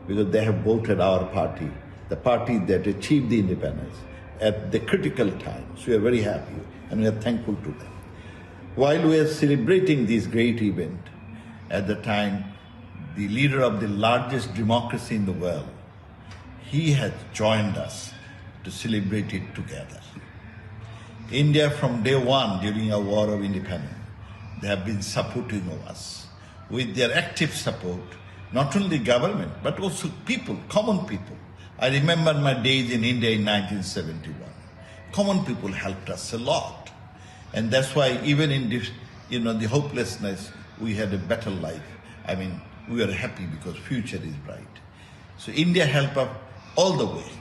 because they have voted our party, the party that achieved the independence at the critical time. So we are very happy and we are thankful to them. While we are celebrating this great event, at the time, the leader of the largest democracy in the world, he has joined us to celebrate it together. India, from day one during our war of independence, they have been supporting us with their active support, not only government, but also people, common people. I remember my days in India in 1971. Common people helped us a lot. And that's why even in this, the hopelessness, we had a better life. I mean, we are happy because future is bright. So India helped us all the way.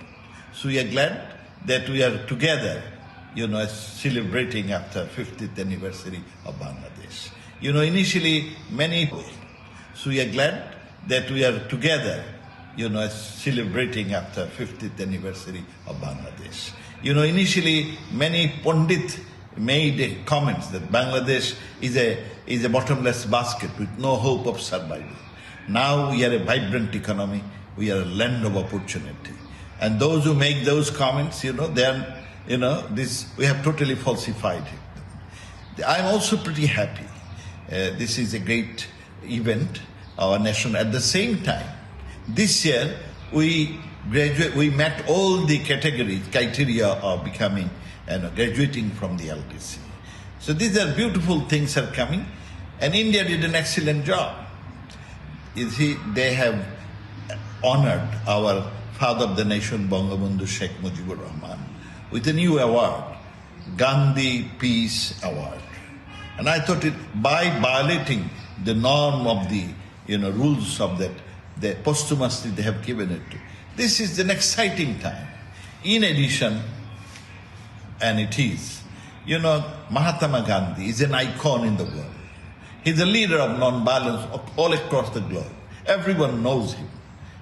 So we are glad that we are together, celebrating after 50th anniversary of Bangladesh. Initially many, so we are glad that we are together, celebrating after 50th anniversary of Bangladesh. Initially many Pundit made comments that Bangladesh is a bottomless basket with no hope of survival. Now we are a vibrant economy, we are a land of opportunity. And those who make those comments, we have totally falsified it. I'm also pretty happy. This is a great event, our nation. At the same time, this year we met all the criteria of becoming graduating from the LDC. So these are beautiful things are coming, and India did an excellent job. You see, they have honored our father of the nation, Bangabandhu Sheikh Mujibur Rahman, with a new award, Gandhi Peace Award. And I thought by violating the norm of the rules of that, posthumously they have given it to. This is an exciting time. In addition, and it is, Mahatma Gandhi is an icon in the world. He's a leader of non-violence all across the globe. Everyone knows him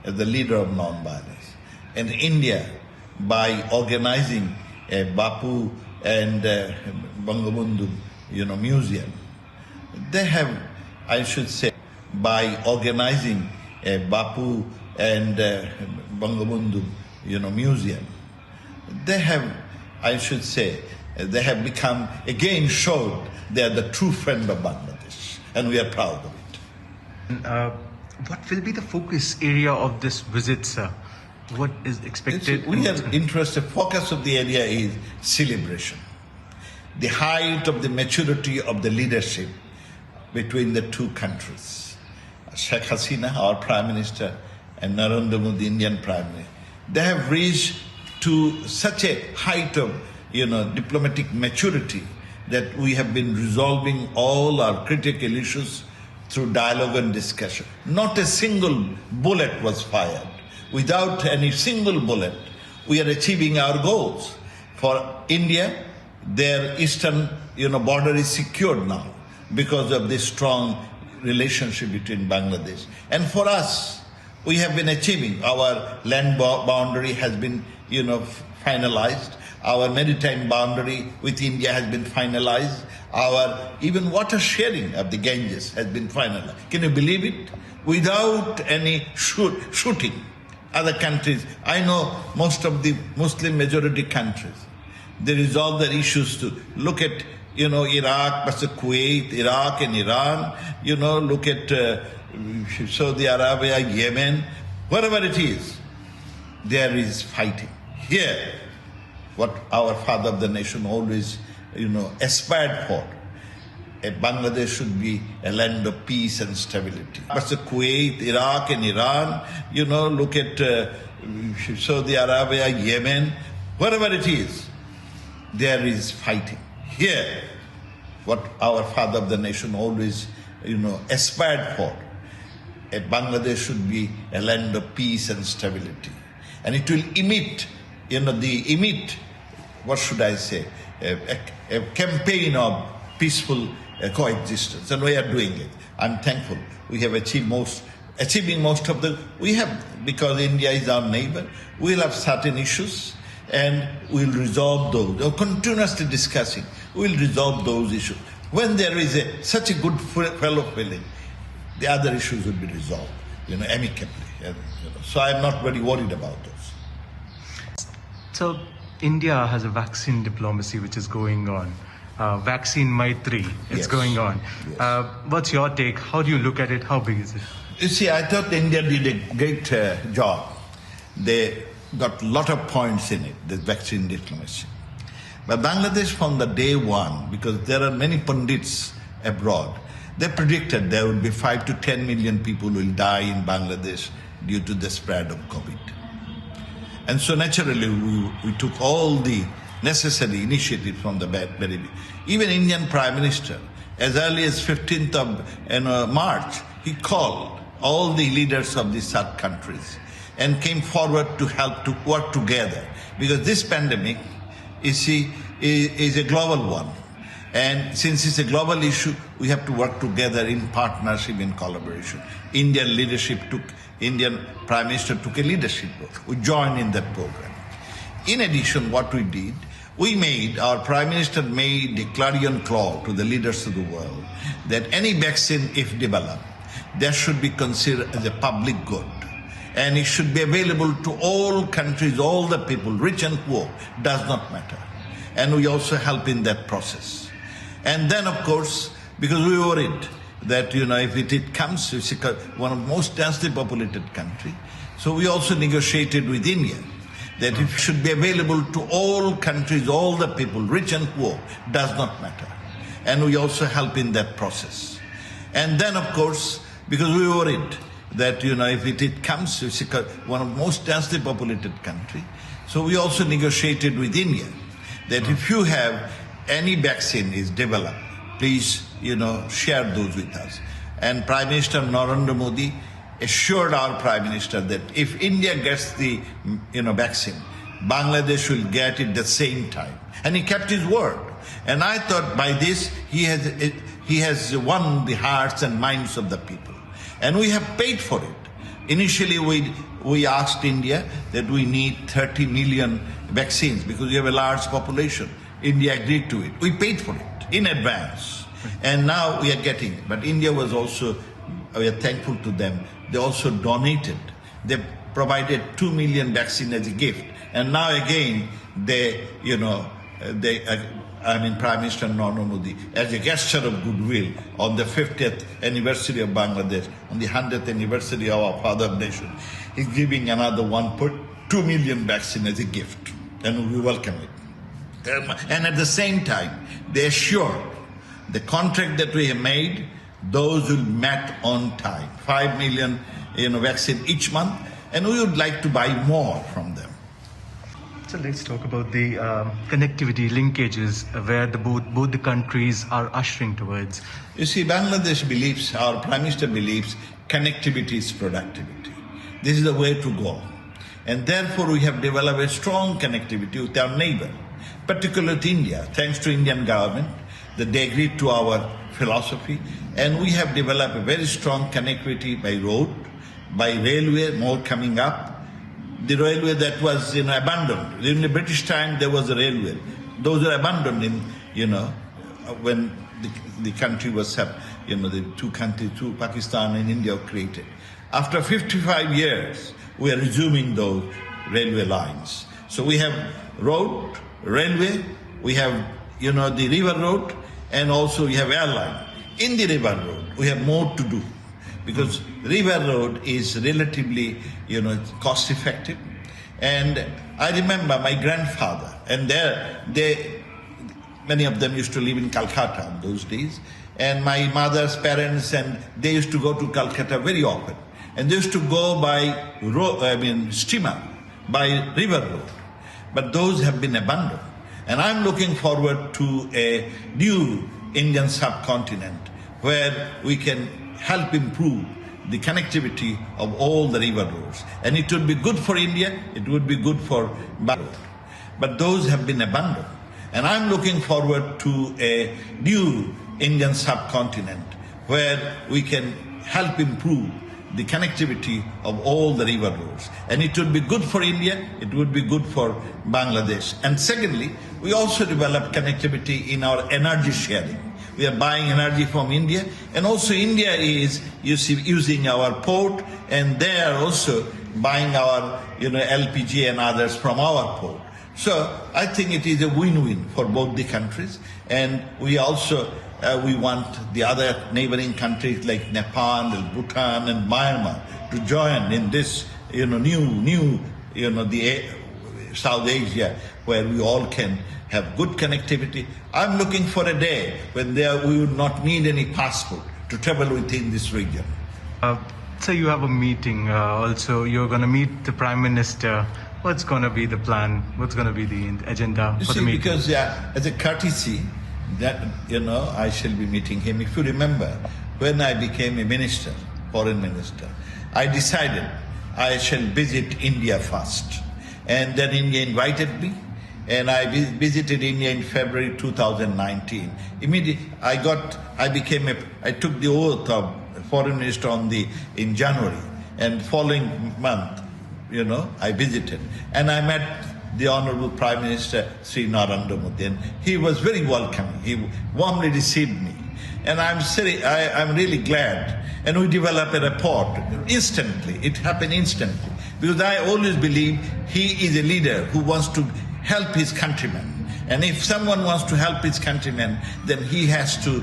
as the leader of non-violence. And India, by organizing a Bapu and Bangabandhu, museum, they have, I should say, by organizing a Bapu and Bangabandhu, museum, they have, I should say, they have become, again showed they are the true friend of Bangladesh, and we are proud of it. What will be the focus area of this visit, sir? What is expected? We are interested, focus of the area is celebration. The height of the maturity of the leadership between the two countries. Sheikh Hasina, our Prime Minister, and Narendra Modi, Indian Prime Minister, they have reached to such a height of diplomatic maturity that we have been resolving all our critical issues through dialogue and discussion. Not a single bullet was fired. Without any single bullet, we are achieving our goals. For India, their eastern border is secured now because of this strong relationship between Bangladesh. And for us, we have been achieving. Our land boundary has been finalized. Our maritime boundary with India has been finalized. Our even water sharing of the Ganges has been finalized. Can you believe it? Without any shooting. Other countries, I know most of the Muslim majority countries, they resolve their issues to look at Iraq versus Kuwait, Iraq and Iran, look at Saudi Arabia, Yemen, wherever it is, there is fighting. Here, what our father of the nation always, aspired for, Bangladesh should be a land of peace and stability. Versus Kuwait, Iraq and Iran, look at Saudi Arabia, Yemen, wherever it is, there is fighting. Here, what our father of the nation always, aspired for, Bangladesh should be a land of peace and stability. And it will emit, what should I say, a campaign of peaceful coexistence, and we are doing it. I'm thankful. We have achieving most of the, because India is our neighbor, we'll have certain issues and we'll resolve those. We're continuously discussing, we'll resolve those issues. When there is such a good fellow feeling, the other issues will be resolved, amicably. And, so I'm not very worried about those. So India has a vaccine diplomacy which is going on. Vaccine Maitri, it's Yes. going on. Yes. What's your take? How do you look at it? How big is it? You see, I thought India did a great job. They got a lot of points in it, the vaccine diplomacy. But Bangladesh from the day one, because there are many pundits abroad, they predicted there would be 5 to 10 million people will die in Bangladesh due to the spread of COVID. And so naturally we took all the necessary initiatives from the very beginning. Even Indian Prime Minister, as early as 15th of March, he called all the leaders of the SAARC countries and came forward to help to work together, because this pandemic is a global one. And since it's a global issue, we have to work together in partnership, in collaboration. Indian Prime Minister took a leadership role. We joined in that program. In addition, what we did, our Prime Minister made a clarion call to the leaders of the world that any vaccine, if developed, that should be considered as a public good. And it should be available to all countries, all the people, rich and poor, does not matter. And we also help in that process. And then, of course, because we were worried that, if it comes, it's one of the most densely populated country, so we also negotiated with India that it should be available to all countries, all the people, rich and poor, does not matter. And we also help in that process. And then, of course, because we were worried that, if it comes, it's one of the most densely populated country, so we also negotiated with India that if you have any vaccine is developed, please, share those with us. And Prime Minister Narendra Modi assured our Prime Minister that if India gets the, vaccine, Bangladesh will get it the same time. And he kept his word. And I thought by this, he has won the hearts and minds of the people. And we have paid for it. Initially, we asked India that we need 30 million vaccines because we have a large population. India agreed to it. We paid for it in advance. And now we are getting it. But India was also, we are thankful to them. They also donated. They provided 2 million vaccine as a gift. And now again, Prime Minister Narendra Modi, as a gesture of goodwill, on the 50th anniversary of Bangladesh, on the 100th anniversary of our father nation, is giving another 1.2 million vaccine as a gift. And we welcome it. And at the same time, they assured the contract that we have made, those will be met on time. 5 million vaccine each month, and we would like to buy more from them. So let's talk about the connectivity linkages where both the countries are ushering towards. You see, Bangladesh believes, our Prime Minister believes, connectivity is productivity. This is the way to go. And therefore we have developed a strong connectivity with our neighbor, particularly India, thanks to Indian government, that they agreed to our philosophy. And we have developed a very strong connectivity by road, by railway, more coming up. The railway that was abandoned. In the British time, there was a railway. Those were abandoned when the country was set, the two countries, Pakistan and India, were created. After 55 years, we are resuming those railway lines. So we have road, railway, we have, the river road, and also we have airline. In the river road, we have more to do, because river road is relatively, cost effective. And I remember my grandfather, and many of them used to live in Calcutta in those days, and my mother's parents, and they used to go to Calcutta very often. And they used to go by steamer, by river road. But those have been abandoned. And I'm looking forward to a new Indian subcontinent where we can help improve the connectivity of all the river roads. And it would be good for India, it would be good for Bangladesh. But those have been abandoned. And I'm looking forward to a new Indian subcontinent where we can help improve the connectivity of all the river roads. And it would be good for India, it would be good for Bangladesh. And secondly, we also develop connectivity in our energy sharing. We are buying energy from India, and also India is using our port, and they are also buying our LPG and others from our port. So I think it is a win-win for both the countries, and we also we want the other neighboring countries like Nepal, Bhutan, and Myanmar to join in this new South Asia, where we all can have good connectivity. I'm looking for a day when we would not need any passport to travel within this region. So you have a meeting also. You're going to meet the Prime Minister. What's going to be the plan? What's going to be the agenda for the meeting? Because as a courtesy, that I shall be meeting him. If you remember, when I became a minister, foreign minister, I decided I shall visit India first, and then India invited me, and I visited India in February 2019. Immediately, I took the oath of foreign minister in January, and following month, I visited, and I met the Honorable Prime Minister Sri Narendra Modi, and he was very welcoming. He warmly received me, and I'm really glad. And we developed a rapport instantly. It happened instantly, because I always believe he is a leader who wants to help his countrymen, and if someone wants to help his countrymen, then he has to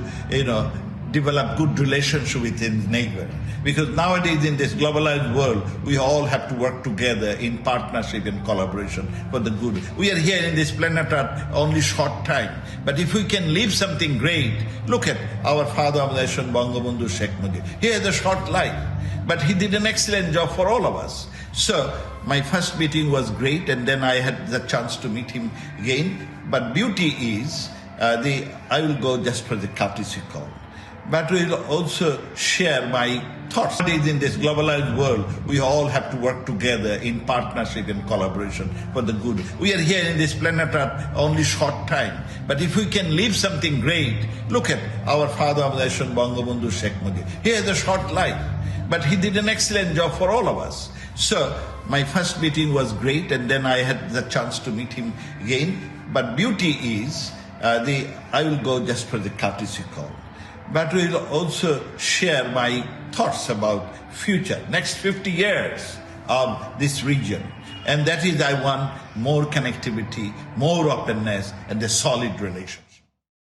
develop good relationship with his neighbor. Because nowadays in this globalized world, we all have to work together in partnership and collaboration for the good. We are here in this planet Earth only short time. But if we can leave something great, look at our father of the nation, Bangabandhu Sheikh Mujib. He has a short life, but he did an excellent job for all of us. So my first meeting was great, and then I had the chance to meet him again. But beauty is, I will go just for the courtesy call, but we will also share my thoughts. In this globalized world, we all have to work together in partnership and collaboration for the good. We are here in this planet Earth only short time, but if we can leave something great, look at our father of the nation, Bangabandhu Sheikh Mujib. He has a short life, but he did an excellent job for all of us. So my first meeting was great, and then I had the chance to meet him again. But beauty is, I will go just for the courtesy call, but we will also share my thoughts about future, next 50 years of this region. And that is, I want more connectivity, more openness, and a solid relation.